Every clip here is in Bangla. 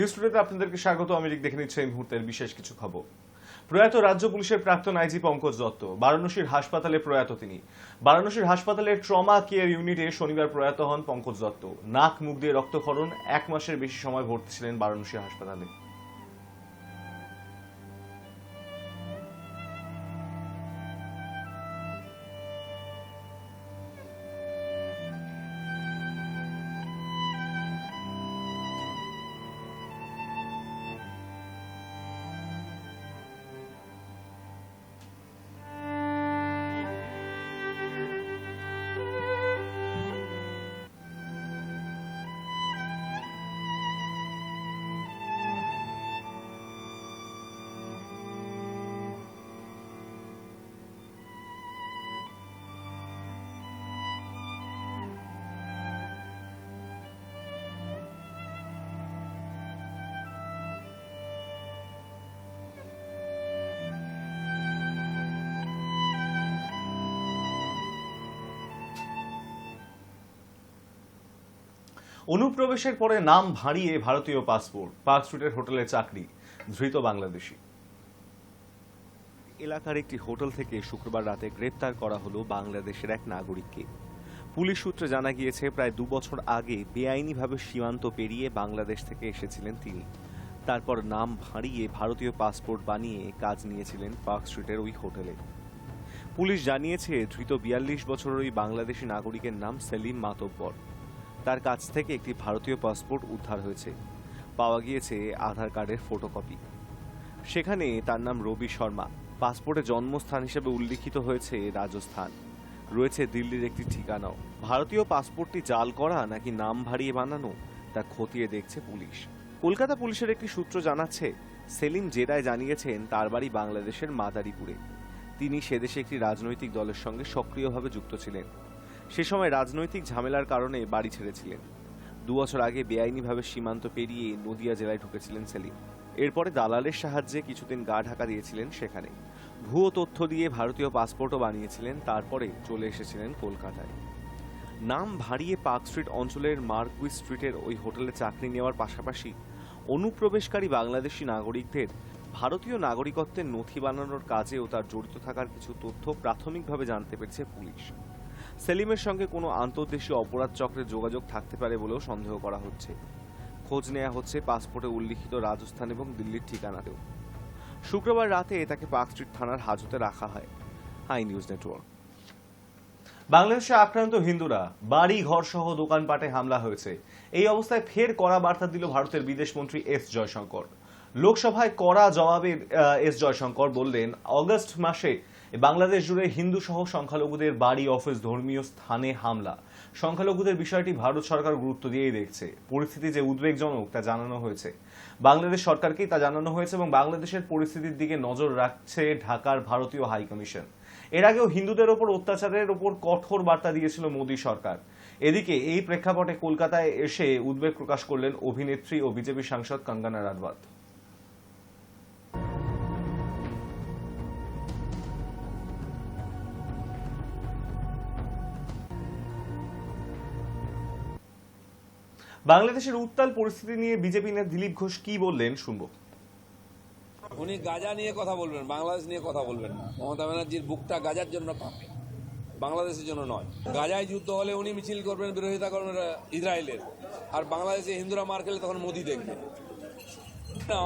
নিউজ টুডেতে আপনাদেরকে স্বাগত। আমি দেখে নিচ্ছি এই মুহূর্তের বিশেষ কিছু খবর। প্রয়াত রাজ্য পুলিশের প্রাক্তন আইজি পঙ্কজ দত্ত বারাণসীর হাসপাতালে প্রয়াত তিনি। বারাণসীর হাসপাতালের ট্রমা কেয়ার ইউনিটে শনিবার প্রয়াত হন পঙ্কজ দত্ত। নাক মুখ দিয়ে রক্তক্ষরণ, 1 মাসের বেশি সময় ভর্তি ছিলেন বারাণসী হাসপাতালে। অনুপ্রবেশের পরে নাম ভাঁড়িয়ে ভারতীয় পাসপোর্ট, পার্ক স্ট্রিটের হোটেলে চাকরি, ধৃত বাংলাদেশি। এলাকার একটি হোটেল থেকে শুক্রবার রাতে গ্রেপ্তার করা হলো বাংলাদেশের এক নাগরিককে। পুলিশ সূত্রে জানা গিয়েছে, প্রায় 2 বছর আগে বেআইনিভাবে সীমান্ত পেরিয়ে বাংলাদেশ থেকে এসেছিলেন তিনি। তারপর নাম ভাঁড়িয়ে ভারতীয় পাসপোর্ট বানিয়ে কাজ নিয়েছিলেন পার্ক স্ট্রিটের ওই হোটেলে। পুলিশ জানিয়েছে, ধৃত 42 বছরের ওই বাংলাদেশি নাগরিকের নাম সেলিম মাতব্বর। তার কাছ থেকে একটি ভারতীয় পাসপোর্ট উদ্ধার হয়েছে। পাওয়া গিয়েছে আধার কার্ডের ফটোকপি। সেখানে তার নাম রবি শর্মা। পাসপোর্টে জন্মস্থান হিসেবে উল্লিখিত হয়েছে রাজস্থান। রয়েছে দিল্লির একটি ঠিকানাও। ভারতীয় পাসপোর্টটি জাল করা নাকি নাম ভারিয়ে বানানো, তা খতিয়ে দেখছে পুলিশ। কলকাতা পুলিশের একটি সূত্র জানাচ্ছে, সেলিম জেরায় জানিয়েছেন তার বাড়ি বাংলাদেশের মাদারীপুরে। তিনি সেদেশে একটি রাজনৈতিক দলের সঙ্গে সক্রিয়ভাবে যুক্ত ছিলেন। সে সময় রাজনৈতিক ঝামেলার কারণে বাড়ি ছেড়েছিলেন। 2 বছর আগে বেআইনিভাবে সীমান্ত পেরিয়ে নদিয়া জেলায় ঢুকেছিলেন সেলিম। এরপরে দালালের সাহায্যে কিছুদিন গা ঢাকা দিয়েছিলেন সেখানে। ভুয়ো তথ্য দিয়ে ভারতীয় পাসপোর্টও বানিয়েছিলেন। তারপরে চলে এসেছিলেন কলকাতায়। নাম ভারিয়ে পার্ক স্ট্রিট অঞ্চলের মার্কুইস স্ট্রিটের ওই হোটেলে চাকরি নেওয়ার পাশাপাশি অনুপ্রবেশকারী বাংলাদেশি নাগরিকদের ভারতীয় নাগরিকত্বের নথি বানানোর কাজেও তার জড়িত থাকার কিছু তথ্য প্রাথমিকভাবে জানতে পেরেছে পুলিশ। সেলিমের সঙ্গে কোনো আন্তর্দেশীয় অপরাধ চক্রের যোগাযোগ থাকতে পারে বলেও সন্দেহ করা হচ্ছে। খোঁজ নেওয়া হচ্ছে পাসপোর্টে উল্লিখিত রাজস্থান এবং দিল্লির ঠিকানাতেও। শুক্রবার রাতে তাকে পার্ক স্ট্রিট থানার হাজতে রাখা হয়। Hi news Network. বাংলাদেশে আক্রান্ত হিন্দুরা, বাড়ি ঘর সহ দোকানপাটে হামলা হয়েছে। এই অবস্থায় ফের কড়া বার্তা দিল ভারতের বিদেশমন্ত্রী এস জয়শঙ্কর। লোকসভায় কড়া জবাবে এস জয়শঙ্কর বললেন, অগস্ট মাসে বাংলাদেশ জুড়ে হিন্দু সহ সংখ্যালঘুদের বাড়ি, অফিস, ধর্মীয় স্থানে হামলা। সংখ্যালঘুদের বিষয়টি ভারত সরকার গুরুত্ব দিয়েই দেখছে। পরিস্থিতি যে উদ্বেগজনক তা জানানো হয়েছে। বাংলাদেশ সরকারকেই তা জানানো হয়েছে এবং বাংলাদেশের পরিস্থিতির দিকে নজর রাখছে ঢাকার ভারতীয় হাইকমিশন। এর আগেও হিন্দুদের ওপর অত্যাচারের ওপর কঠোর বার্তা দিয়েছিল মোদী সরকার। এদিকে এই প্রেক্ষাপটে কলকাতায় এসে উদ্বেগ প্রকাশ করলেন অভিনেত্রী ও বিজেপি সাংসদ কঙ্গনা রানাওয়াত। বাংলাদেশের উত্তাল পরিস্থিতি নিয়ে বিজেপি নেতা দিলীপ ঘোষ কি বললেন শুনবো। উনি গাজা নিয়ে কথা বলবেন, বাংলাদেশ নিয়ে কথা বলবেন না। মমতা ব্যানার্জির বুকটা গাজার জন্য কাঁপে, বাংলাদেশের জন্য নয়। গাজায় যুদ্ধ হলে উনি মিছিল করবেন, বিরোধিতা করবেন ইসরায়েলের, আর বাংলাদেশে হিন্দুরা মার খেলে তখন মোদি দেখবে।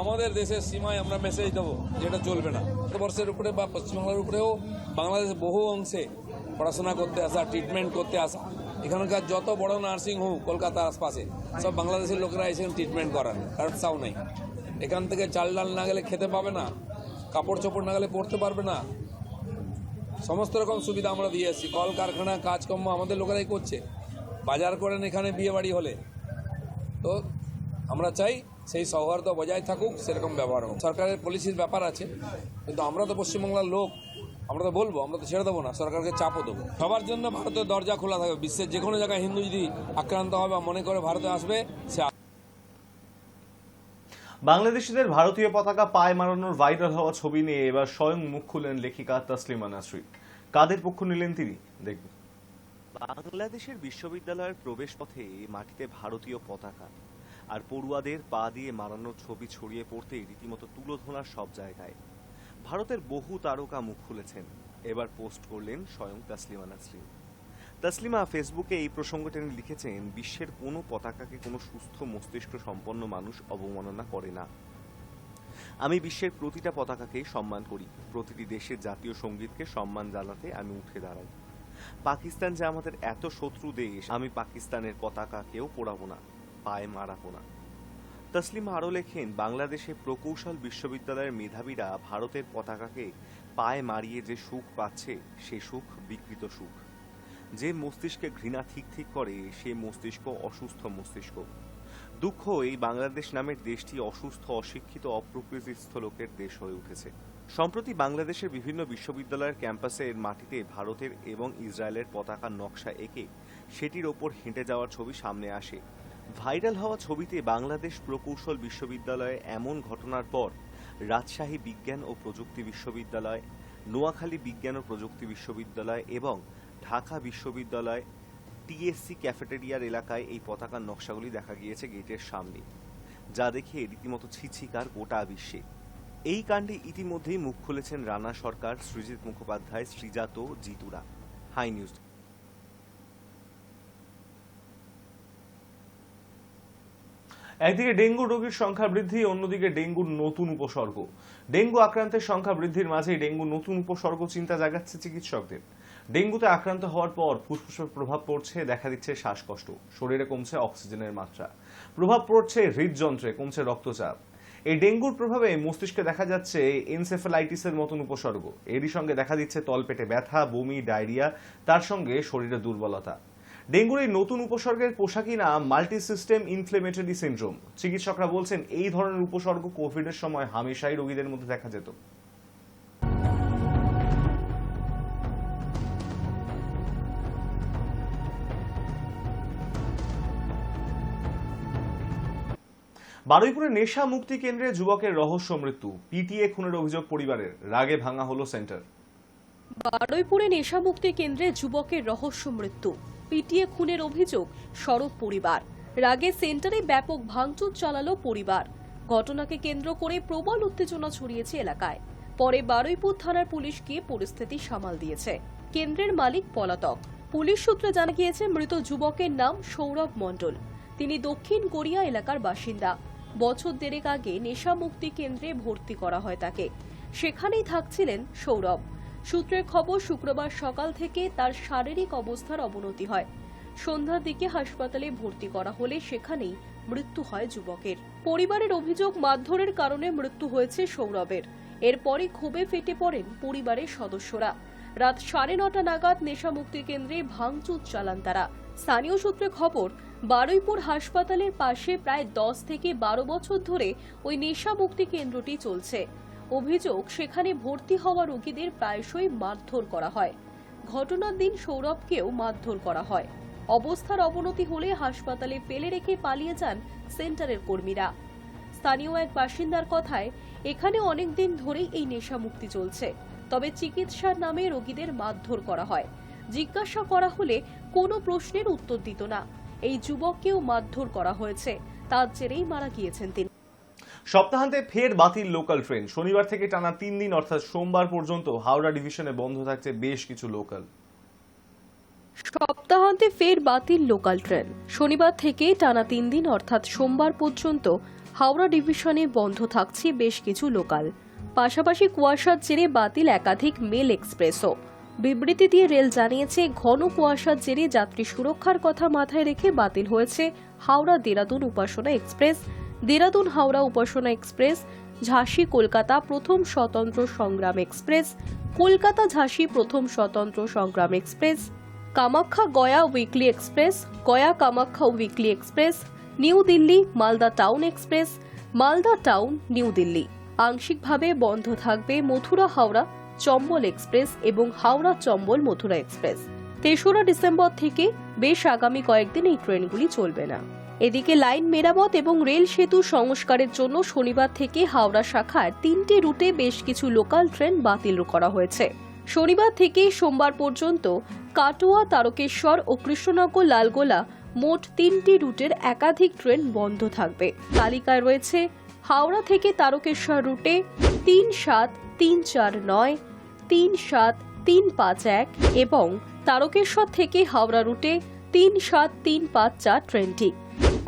আমাদের দেশের সীমায় আমরা মেসেজ দেবো যেটা চলবে না। ভারতবর্ষের উপরে বা পশ্চিমবাংলার উপরেও বাংলাদেশের বহু অংশে পড়াশোনা করতে আসা, ট্রিটমেন্ট করতে আসা, এখানকার যত বড় নার্সিং হোম কলকাতার আশপাশে সব বাংলাদেশের লোকেরা এসে ট্রিটমেন্ট করান। ব্যবসাও নেই। এখান থেকে চাল ডাল না গেলে খেতে পাবে না, কাপড় চোপড় না গেলে পরতে পারবে না। সমস্ত রকম সুবিধা আমরা দিয়ে এসেছি। কলকারখানা, কাজকর্ম আমাদের লোকেরাই করছে। বাজার করেন এখানে বিয়ে বাড়ি হলে। তো আমরা চাই সেই সৌহার্দ্য বজায় থাকুক, সেরকম ব্যবহার হোক। সরকারের পলিসির ব্যাপার আছে, কিন্তু আমরা তো পশ্চিমবাংলার লোক, আমরা তো বলবো, আমরা তো ছেড়ে দেবো না, সরকারকে চাপও দেবো। সবার জন্য ভারতের দরজা খোলা থাকবে। বিশ্বের যে কোনো জায়গায় হিন্দু যদি আক্রান্ত হবে বা মনে করে ভারতে আসবে, সে। বাংলাদেশিদের ভারতীয় পতাকা পায়ে মারানোর ভাইরাল হওয়া ছবি নিয়ে এবার স্বয়ং মুখ খুললেন লেখিকা তসলিমা নাসরিন। কাদের পক্ষ নিলেন তিনি, দেখব। বাংলাদেশের বিশ্ববিদ্যালয়ের প্রবেশ পথে মাটিতে ভারতীয় পতাকা, আর পড়ুয়াদের পা দিয়ে মারানোর ছবি ছড়িয়ে পড়তে রীতিমতো তুলোধনা সব জায়গায়। ভারতের বহু তারকা মুখ খুলেছেন, এবার পোস্ট করলেন স্বয়ং তাসলিমা নাসরিন। তাসলিমা ফেসবুকে এই প্রসঙ্গ টেনে লিখেছেন, বিশ্বের কোনো পতাকাকে কোনো সুস্থ মস্তিষ্ক সম্পন্ন মানুষ অবমাননা করে না। আমি বিশ্বের প্রতিটা পতাকাকেই সম্মান করি, প্রতিটি দেশের জাতীয় সঙ্গীতকে সম্মান জানাতে আমি উঠে দাঁড়াই। পাকিস্তান যে আমাদের এত শত্রু দেশ, আমি পাকিস্তানের পতাকাকেও পোড়াবো না, পায়ে মারাবো না। তাসলিমা আরও লেখেন, বাংলাদেশে প্রকৌশল বিশ্ববিদ্যালয়ের মেধাবীরা ভারতের পতাকাকে পায়ে মারিয়ে যে সুখ পাচ্ছে, সে সুখ বিকৃত সুখ। যে মস্তিষ্কে ঘৃণা ঠিক ঠিক করে, সে মস্তিষ্ক অসুস্থ মস্তিষ্ক। দুঃখ, এই বাংলাদেশ নামের দেশটি অসুস্থ, অশিক্ষিত, অপ্রকৃতিস্থ লোকের দেশ হয়ে উঠেছে। সম্প্রতি বাংলাদেশের বিভিন্ন বিশ্ববিদ্যালয়ের ক্যাম্পাসের মাটিতে ভারতের এবং ইসরায়েলের পতাকার নকশা এঁকে সেটির ওপর হেঁটে যাওয়ার ছবি সামনে আসে। ভাইরাল হওয়া ছবিতে বাংলাদেশ প্রকৌশল বিশ্ববিদ্যালয়ে এমন ঘটনার পর রাজশাহী বিজ্ঞান ও প্রযুক্তি বিশ্ববিদ্যালয়, নোয়াখালী বিজ্ঞান ও প্রযুক্তি বিশ্ববিদ্যালয় এবং ঢাকা বিশ্ববিদ্যালয় টিএসসি ক্যাফেটেরিয়ার এলাকায় এই পতাকার নকশাগুলি দেখা গিয়েছে গেটের সামনে, যা দেখে রীতিমতো ছিছিকার গোটা বিশ্বে। এই কাণ্ডে ইতিমধ্যেই মুখ খুলেছেন রানা সরকার, সৃজিত মুখোপাধ্যায়, শ্রীজাত, জিতুরা। High news. একদিকে ডেঙ্গু রোগীর সংখ্যা বৃদ্ধি, অন্যদিকে ডেঙ্গুর নতুন উপসর্গ। ডেঙ্গু আক্রান্তের সংখ্যা বৃদ্ধির মাঝেই ডেঙ্গুর নতুন উপসর্গ চিন্তা জাগাচ্ছে চিকিৎসকদের। ডেঙ্গুতে আক্রান্ত হওয়ার পর ফুসফুসের প্রভাব পড়ছে, দেখা দিচ্ছে শ্বাসকষ্ট, শরীরে কমছে অক্সিজেনের মাত্রা, প্রভাব পড়ছে হৃদযন্ত্রে, কমছে রক্তচাপ। এই ডেঙ্গুর প্রভাবে মস্তিষ্কে দেখা যাচ্ছে এনসেফালাইটিসের মতন উপসর্গ। এরই সঙ্গে দেখা দিচ্ছে তলপেটে ব্যথা, বমি, ডায়রিয়া, তার সঙ্গে শরীরে দুর্বলতা। ডেঙ্গুর এই নতুন উপসর্গের পোশাকি নাম মাল্টি সিস্টেম ইনফ্লেমেটরি সিন্ড্রোম। চিকিৎসকরা বলছেন, এই ধরনের উপসর্গ কোভিডের সময় হামেশাই রোগীদের মধ্যে দেখা যেত। বারুইপুরে নেশা মুক্তি কেন্দ্রে যুবকের রহস্য মৃত্যু, পিটিএ খুনের অভিযোগ পরিবারের, রাগে ভাঙা হলো সেন্টার। বারুইপুরে নেশা মুক্তি কেন্দ্রে যুবকের রহস্য মৃত্যু, পিটিএ খুনের অভিযোগ সরব পরিবার। রাগে সেন্টারে ব্যাপক ভাঙচুর চালালো পরিবার। ঘটনাকে কেন্দ্র করে প্রবল উত্তেজনা ছড়িয়েছে এলাকায়। পরে বারুইপুর থানার পুলিশ গিয়ে পরিস্থিতি সামাল দিয়েছে। কেন্দ্রের মালিক পলাতক। পুলিশ সূত্রে জানা গিয়েছে, মৃত যুবকের নাম সৌরভ মণ্ডল। তিনি দক্ষিণ গড়িয়া এলাকার বাসিন্দা। বছর দেড়েক আগে নেশা মুক্তি কেন্দ্রে ভর্তি করা হয় তাকে। সেখানেই থাকছিলেন সৌরভ। সূত্রের খবর, শুক্রবার সকাল থেকে তার শারীরিক অবস্থার অবনতি হয়। সন্ধ্যার দিকে হাসপাতালে ভর্তি করা হলে সেখানেই মৃত্যু হয় যুবকের। পরিবারের অভিযোগ, মারধরের কারণে মৃত্যু হয়েছে সৌরভের। এরপরই ক্ষোভে ফেটে পড়েন পরিবারের সদস্যরা। রাত 9:30 নাগাদ নেশা মুক্তি কেন্দ্রে ভাঙচুর চালান তারা। স্থানীয় সূত্রে খবর, বারুইপুর হাসপাতালের পাশে প্রায় 10 থেকে 12 বছর ধরে ওই নেশা মুক্তি কেন্দ্রটি চলছে। অভিযোগ, সেখানে ভর্তি হওয়া রোগীদের প্রায়শই মারধর করা হয়। ঘটনার দিন সৌরভকেও মারধর করা হয়। অবস্থার অবনতি হলে হাসপাতালে ফেলে রেখে পালিয়ে যান সেন্টারের কর্মীরা। স্থানীয় এক বাসিন্দার কথায়, এখানে অনেকদিন ধরেই এই নেশা মুক্তি চলছে, তবে চিকিৎসার নামে রোগীদের মারধর করা হয়। জিজ্ঞাসা করা হলে কোনো প্রশ্নের উত্তর দিত না। এই যুবককেও মারধর করা হয়েছে, তার জেরেই মারা গিয়েছেন তিনি। সপ্তাহান্তে ফের বাতিল লোকাল ট্রেন। শনিবার থেকে টানা 3 দিন অর্থাৎ সোমবার পর্যন্ত হাওড়া ডিভিশনে বন্ধ থাকছে বেশ কিছু লোকাল। সপ্তাহান্তে ফের বাতিল লোকাল ট্রেন। শনিবার থেকে টানা 3 দিন অর্থাৎ সোমবার পর্যন্ত হাওড়া ডিভিশনে বন্ধ থাকছে বেশ কিছু লোকাল। পাশাপাশি কুয়াশার জেরে বাতিল একাধিক মেল এক্সপ্রেসও। বিবৃতি দিয়ে রেল জানিয়েছে, ঘন কুয়াশার জেরে যাত্রী সুরক্ষার কথা মাথায় রেখে বাতিল হয়েছে হাওড়া দেরাদুন উপাসনা এক্সপ্রেস, দেরাদুন হাওড়া উপাসনা এক্সপ্রেস, ঝাঁসি কলকাতা প্রথম স্বতন্ত্র সংগ্রাম এক্সপ্রেস, কলকাতা ঝাঁসি প্রথম স্বতন্ত্র সংগ্রাম express, Kamakhya Gaya weekly express, Gaya Kamakhya weekly express, new Delhi Malda town express, Malda town new Delhi. আংশিকভাবে বন্ধ থাকবে মথুরা হাওড়া চম্বল এক্সপ্রেস এবং হাওড়া চম্বল মথুরা এক্সপ্রেস। 3রা ডিসেম্বর থেকে বেশ আগামী কয়েকদিন এই ট্রেনগুলি চলবে না। এদিকে লাইন মেরামত এবং রেল সেতু সংস্কারের জন্য শনিবার থেকে হাওড়া শাখার 3টে রুটে বেশ কিছু লোকাল ট্রেন বাতিল করা হয়েছে। শনিবার থেকে সোমবার পর্যন্ত কাটোয়া, তারকেশ্বর ও কৃষ্ণনগর লালগোলা মোট 3টি রুটের একাধিক ট্রেন বন্ধ থাকবে। তালিকায় রয়েছে হাওড়া থেকে তারকেশ্বর রুটে 37349, 37351 এবং তারকেশ্বর থেকে হাওড়া রুটে 37354 ট্রেনটি।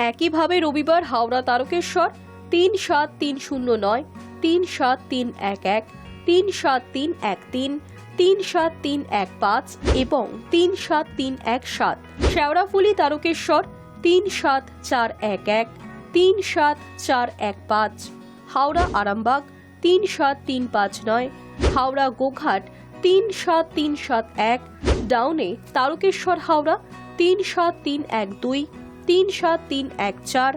একইভাবে রবিবার হাওড়া তারকেশ্বর 37309, 37311, 37313, 37315 এবং 37317, শেওড়াফুলি তারকেশ্বর 37411, 37415, হাওড়া আরামবাগ 37359, হাওড়া গোঘাট 37371, ডাউনে তারকেশ্বর হাওড়া 37312, 37314,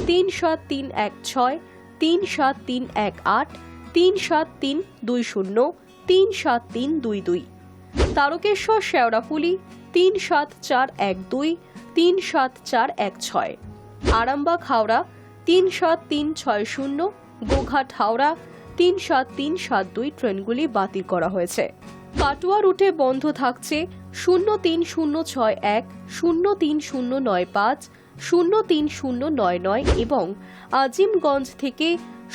37316, 37318, 37320, 37322, তারকেশ্বর শেওড়াফুলি 37412, 37416, আরামবাগ হাওড়া 37360, গোঘাট হাওড়া 37372 ট্রেনগুলি বাতিল করা হয়েছে। কাটোয়া রুটে বন্ধ থাকছে 03061, 03095, 03099 এবং আজিমগঞ্জ থেকে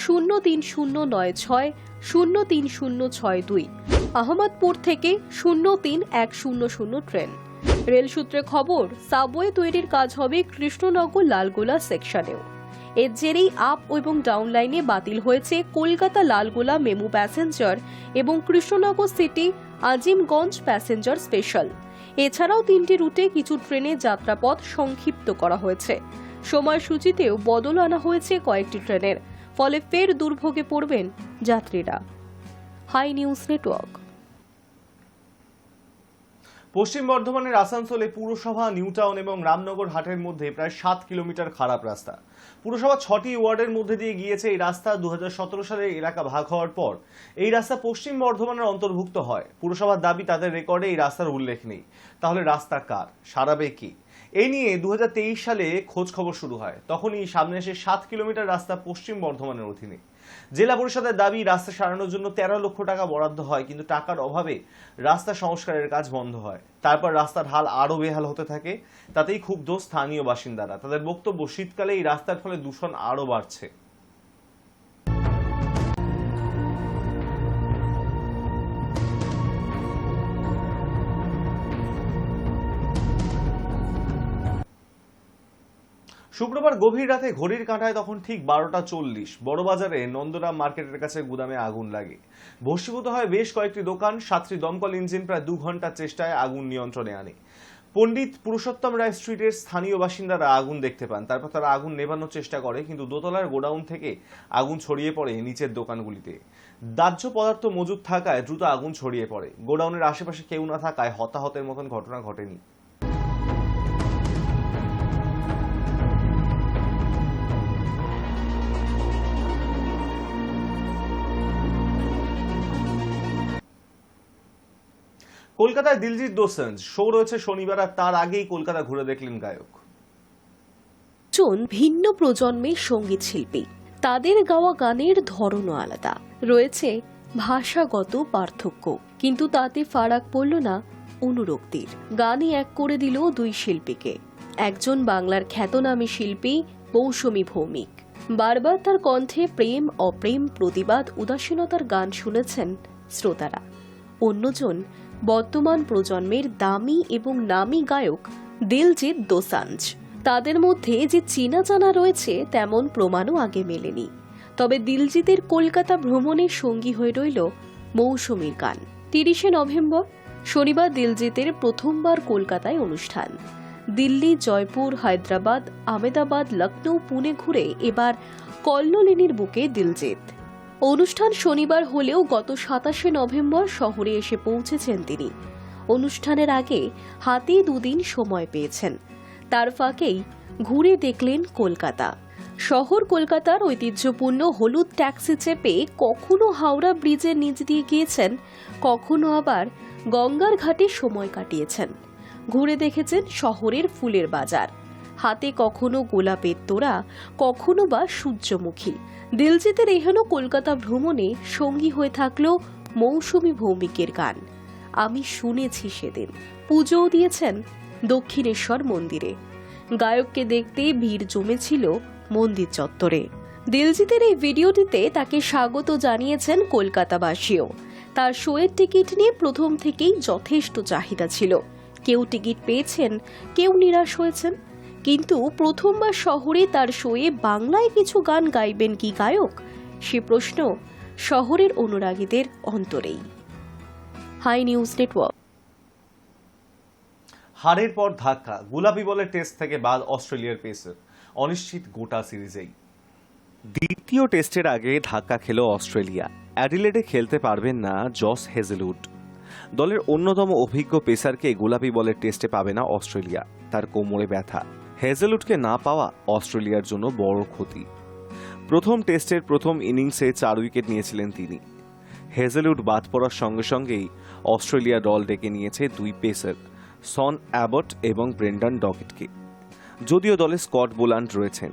03096, 03062, আহমদপুর থেকে 03100 ট্রেন। রেল সূত্রে খবর, সাবওয়ে তৈরির কাজ হবে কৃষ্ণনগর লালগোলা সেকশনেও। এর জেরেই আপ এবং ডাউন লাইনে বাতিল হয়েছে কলকাতা লালগোলা মেমু প্যাসেঞ্জার এবং Krishnanagar city Azimganj passenger special. এছাড়াও 3টি রুটে কিছু ট্রেনের যাত্রাপথ সংক্ষিপ্ত করা হয়েছে। সময়সূচিতেও বদল আনা হয়েছে কয়েকটি ট্রেনের, ফলে ফের দুর্ভোগে পড়বেন যাত্রীরা। Hi news Network. পশ্চিম বর্ধমানের আসানসোলে পুরসভা, নিউ টাউন এবং রামনগর হাটের মধ্যে প্রায় 7 কিলোমিটার খারাপ রাস্তা। পুরসভা 6টি ওয়ার্ডের মধ্যে দিয়ে গিয়েছে এই রাস্তা। 2017 সালে এলাকা ভাগ হওয়ার পর এই রাস্তা পশ্চিম বর্ধমানের অন্তর্ভুক্ত হয়। পুরসভার দাবি, তাদের রেকর্ডে এই রাস্তার উল্লেখ নেই। তাহলে রাস্তা কার, সারাবে কি? এই নিয়ে 2023 সালে খোঁজ খবর শুরু হয়। তখনই সামনে এসে 7 কিলোমিটার রাস্তা পশ্চিম বর্ধমানের অধীনে। জেলা পরিষদের দাবি, রাস্তা সারানোর জন্য 13 লক্ষ টাকা বরাদ্দ হয়, কিন্তু টাকার অভাবে রাস্তা সংস্কারের কাজ বন্ধ হয়। তারপর রাস্তার হাল আরো বেহাল হতে থাকে। তাতেই ক্ষুব্ধ স্থানীয় বাসিন্দারা। তাদের বক্তব্য, শীতকালে এই রাস্তার ফলে দূষণ আরো বাড়ছে। শুক্রবার গভীর রাতে ঘড়ির কাঁটায় তখন ঠিক 12টা 40 বড়বাজারে নন্দরাম মার্কেটের কাছে গুদামে আগুন লাগে। ভস্মীভূত হয় বেশ কয়েকটি দোকান। 7টি দমকল ইঞ্জিন প্রায় 2 ঘন্টার চেষ্টায় আগুন নিয়ন্ত্রণে আনে। পণ্ডিত পুরুষোত্তম রায় স্ট্রিটের স্থানীয় বাসিন্দারা আগুন দেখতে পান। তারপর তারা আগুন নেভানোর চেষ্টা করে, কিন্তু দোতলার গোডাউন থেকে আগুন ছড়িয়ে পড়ে নিচের দোকানগুলিতে। দাহ্য পদার্থ মজুদ থাকায় দ্রুত আগুন ছড়িয়ে পড়ে। গোডাউনের আশেপাশে কেউ না থাকায় হতাহতের মতন ঘটনা ঘটেনি। কলকাতায় দিলজিৎ দোসাঞ্জ শো রয়েছে শনিবার, আর তার আগেই কলকাতা ঘুরে দেখলেন গায়ক। ভিন্ন প্রজন্মের সঙ্গীত শিল্পী, তাদের গাওয়া গানের ধরনও আলাদা। রয়েছে ভাষাগত পার্থক্য, কিন্তু তাতে ফারাক পড়ল না অনুরক্তির। গানই এক করে দিল দুই শিল্পীকে। একজন বাংলার খ্যাতনামী শিল্পী মৌসুমী ভৌমিক। বারবার তার কণ্ঠে প্রেম, অপ্রেম, প্রতিবাদ, উদাসীনতার গান শুনেছেন শ্রোতারা। অন্যজন বর্তমান প্রজন্মের দামি এবং নামী গায়ক দিলজিৎ দোসাঞ্জ। তাদের মধ্যে যে চেনা জানা রয়েছে তেমন প্রমাণও আগে মেলেনি। তবে দিলজিতের কলকাতা ভ্রমণের সঙ্গী হয়ে রইল মৌসুমীর গান। 30শে নভেম্বর শনিবার দিলজিতের প্রথমবার কলকাতায় অনুষ্ঠান। দিল্লি, জয়পুর, হায়দ্রাবাদ, আহমেদাবাদ, লখনৌ, পুনে ঘুরে এবার কল্লোলিনীর বুকে দিলজিৎ। অনুষ্ঠান শনিবার হলেও গত 27শে নভেম্বর শহরে এসে পৌঁছেছেন তিনি। অনুষ্ঠানের আগে হাতে 2 দিন সময় পেয়েছেন। তার ফাঁকেই ঘুরে দেখলেন কলকাতা শহর। কলকাতার ঐতিহ্যপূর্ণ হলুদ ট্যাক্সি চেপে কখনো হাওড়া ব্রিজের নিচ দিয়ে গিয়েছেন, কখনো আবার গঙ্গার ঘাটে সময় কাটিয়েছেন। ঘুরে দেখেছেন শহরের ফুলের বাজার, হাতে কখনো গোলাপের তোড়া, কখনো বা সূর্যমুখী। দিলজিতের এহেন কলকাতা ভ্রমণে সঙ্গী হয়ে থাকলো মৌসুমী ভৌমিকের গান আমি শুনেছি সেদিন। পুজোও দিয়েছেন দক্ষিণেশ্বর মন্দিরে। গায়ককে দেখতে ভিড় জমেছিল মন্দির চত্বরে। দিলজিতের এই ভিডিওটিতে তাকে স্বাগত জানিয়েছেন কলকাতাবাসীও। তার শোয়ের টিকিট নিয়ে প্রথম থেকেই যথেষ্ট চাহিদা ছিল। কেউ টিকিট পেয়েছেন, কেউ নিরাশ হয়েছেন। কিন্তু প্রথমবার শহরে তার শোয়ে বাংলায় কিছু গান গাইবেন কি গায়ক, সে প্রশ্ন শহরের অনুরাগীদের অন্তরেই। High news network. হারের পর ধাক্কা, গোলাপি বলের টেস্ট থেকে বাদ অস্ট্রেলিয়ার পেসার, অনিশ্চিত গোটা সিরিজেই। দ্বিতীয় টেস্টের আগে ধাক্কা খেল অস্ট্রেলিয়া। অ্যাডিলেডে খেলতে পারবেন না জস হেজেলউড। দলের অন্যতম অভিজ্ঞ পেসারকে গোলাপি বলের টেস্টে পাবে না অস্ট্রেলিয়া। তার কোমরে ব্যথা। হেজেলউডকে না পাওয়া অস্ট্রেলিয়ার জন্য বড় ক্ষতি। প্রথম টেস্টের প্রথম ইনিংসে 4 উইকেট নিয়েছিলেন তিনি। হেজেলউড বাদ পড়ার সঙ্গে সঙ্গেই অস্ট্রেলিয়া দল ডেকে নিয়েছে 2 পেসার, সন অ্যাবট এবং ব্রেন্ডন ডকেটকে। যদিও দলে স্কট বোল্যান্ড রয়েছেন,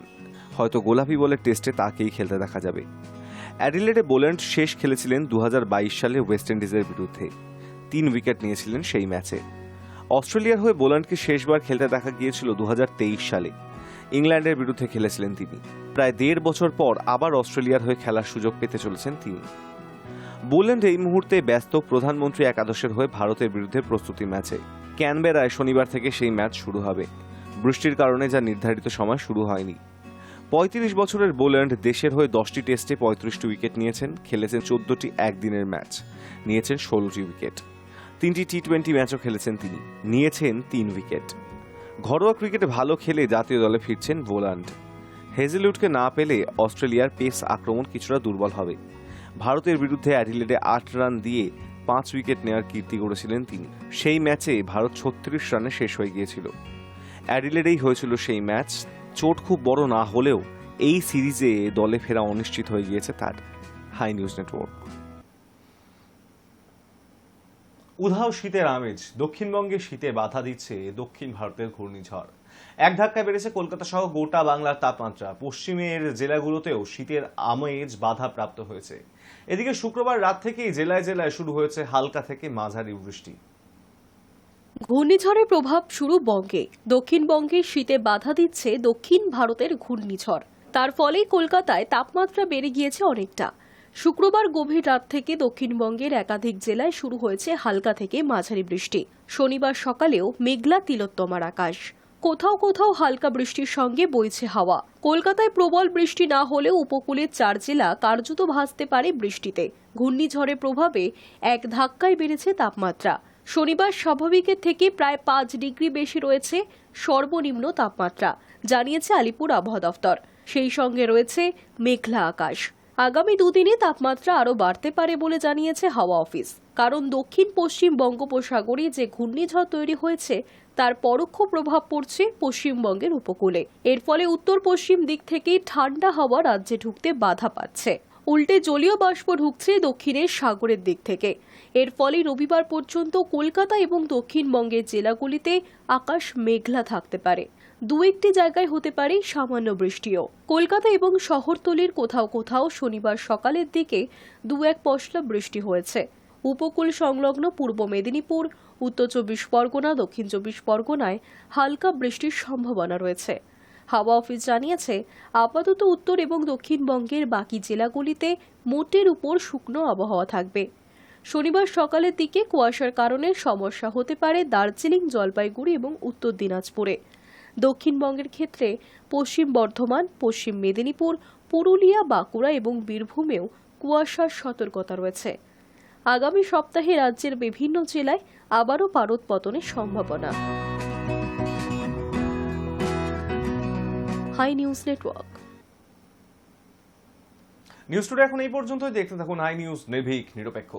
হয়তো গোলাপি বলের টেস্টে তাকেই খেলতে দেখা যাবে। অ্যাডিলেডে বোল্যান্ড শেষ খেলেছিলেন 2022 সালে ওয়েস্ট ইন্ডিজের বিরুদ্ধে। 3 উইকেট নিয়েছিলেন সেই ম্যাচে। অস্ট্রেলিয়ার হয়ে বোল্যান্ডকে শেষবার খেলতে দেখা গিয়েছিল 2023 সালে। ইংল্যান্ডের বিরুদ্ধে খেলেছিলেন তিনি। প্রায় 1.5 বছর পর আবার অস্ট্রেলিয়ার হয়ে খেলার সুযোগ পেতে চলেছেন তিনি। বোল্যান্ড এই মুহূর্তে ব্যস্ত প্রধানমন্ত্রী একাদশের হয়ে ভারতের বিরুদ্ধে প্রস্তুতি ম্যাচে। ক্যানবেরায় শনিবার থেকে সেই ম্যাচ শুরু হবে। বৃষ্টির কারণে যা নির্ধারিত সময় শুরু হয়নি। 35 বছরের বোল্যান্ড দেশের হয়ে 10টি টেস্টে 35টি উইকেট নিয়েছেন, খেলেছেন 14টি একদিনের ম্যাচ, নিয়েছেন 16টি উইকেট। 3টি টি-20 ম্যাচও খেলেছেন তিনি, নিয়েছেন 3 উইকেট। ঘরোয়া ক্রিকেটে ভালো খেলে জাতীয় দলে ফিরছেন বোল্যান্ড। হেজেলউডকে না পেলে অস্ট্রেলিয়ার পেস আক্রমণ কিছুটা দুর্বল হবে। ভারতের বিরুদ্ধে অ্যাডিলেডে 8 রান দিয়ে 5 উইকেট নেওয়ার কীর্তি করেছিলেন তিনি। সেই ম্যাচে ভারত 36 রানে শেষ হয়ে গিয়েছিল। অ্যাডিলেডেই হয়েছিল সেই ম্যাচ। চোট খুব বড় না হলেও এই সিরিজে দলে ফেরা অনিশ্চিত হয়ে গিয়েছে তার। Hi news Network. উধাও শীতের আমেজ, দক্ষিণবঙ্গে শীতে বাধা দিচ্ছে দক্ষিণ ভারতের ঘূর্ণিঝড়। এক ধাক্কায় বেড়েছে কলকাতা সহ গোটা বাংলার তাপমাত্রা। পশ্চিমের জেলাগুলোতেও শীতের আমেজ বাধা প্রাপ্ত হয়েছে। এদিকে শুক্রবার রাত থেকেই জেলায় জেলায় শুরু হয়েছে হালকা থেকে মাঝারি বৃষ্টি। ঘূর্ণিঝড়ের প্রভাব শুরু বঙ্গে। দক্ষিণবঙ্গে শীতে বাধা দিচ্ছে দক্ষিণ ভারতের ঘূর্ণিঝড়। তার ফলেই কলকাতায় তাপমাত্রা বেড়ে গিয়েছে অনেকটা। শুক্রবার গভীর রাত থেকে দক্ষিণবঙ্গের একাধিক জেলায় শুরু হয়েছে হালকা থেকে মাঝারি বৃষ্টি। শনিবার সকালেও মেঘলা তিলোত্তমার আকাশ। কোথাও কোথাও হালকা বৃষ্টির সঙ্গে বইছে হাওয়া। কলকাতায় প্রবল বৃষ্টি না হলেও উপকূলের 4 জেলা কার্যত ভাসতে পারে বৃষ্টিতে। ঘূর্ণিঝড়ের প্রভাবে এক ধাক্কায় বেড়েছে তাপমাত্রা। শনিবার স্বাভাবিকের থেকে প্রায় 5 ডিগ্রি বেশি রয়েছে সর্বনিম্ন তাপমাত্রা, জানিয়েছে আলিপুর আবহাওয়া দফতর। সেই সঙ্গে রয়েছে মেঘলা আকাশ। আগামী 2 দিনে তাপমাত্রা আরও বাড়তে পারে বলে জানিয়েছে হাওয়া অফিস। কারণ দক্ষিণ পশ্চিম বঙ্গোপসাগরে যে ঘূর্ণিঝড় তৈরি হয়েছে তার পরোক্ষ প্রভাব পড়ছে পশ্চিমবঙ্গের উপকূলে। এর ফলে উত্তর পশ্চিম দিক থেকে ঠান্ডা হাওয়া রাজ্যে ঢুকতে বাধা পাচ্ছে। উল্টে জলীয় বাষ্প ঢুকছে দক্ষিণের সাগরের দিক থেকে। এর ফলে রবিবার পর্যন্ত কলকাতা এবং দক্ষিণবঙ্গের জেলাগুলিতে আকাশ মেঘলা থাকতে পারে। 2-1টি জায়গায় হতে পারে সামান্য বৃষ্টিও। কলকাতা এবং শহরতলির কোথাও কোথাও শনিবার সকালের দিকে 2-1 পশলা বৃষ্টি হয়েছে। উপকূল সংলগ্ন পূর্ব মেদিনীপুর, উত্তর 24 পরগনা, দক্ষিণ 24 পরগনায় হালকা বৃষ্টির সম্ভাবনা রয়েছে। হাওয়া অফিস জানিয়েছে, আপাতত উত্তর এবং দক্ষিণবঙ্গের বাকি জেলাগুলিতে মোটের উপর শুকনো আবহাওয়া থাকবে। শনিবার সকালের দিকে কুয়াশার কারণে সমস্যা হতে পারে দার্জিলিং, জলপাইগুড়ি এবং উত্তর দিনাজপুরে। দক্ষিণবঙ্গের ক্ষেত্রে পশ্চিম বর্ধমান, পশ্চিম মেদিনীপুর, পুরুলিয়া, বাঁকুড়া এবং বীরভূমেও কুয়াশার সতর্কতা রয়েছে। আগামী সপ্তাহে রাজ্যের বিভিন্ন জেলায় আবারও পারদ পতনের সম্ভাবনা। Hi news Network. News Today এখন এই পর্যন্তই। দেখতে থাকুন হাই নিউজ, নির্ভীক, নিরপেক্ষ।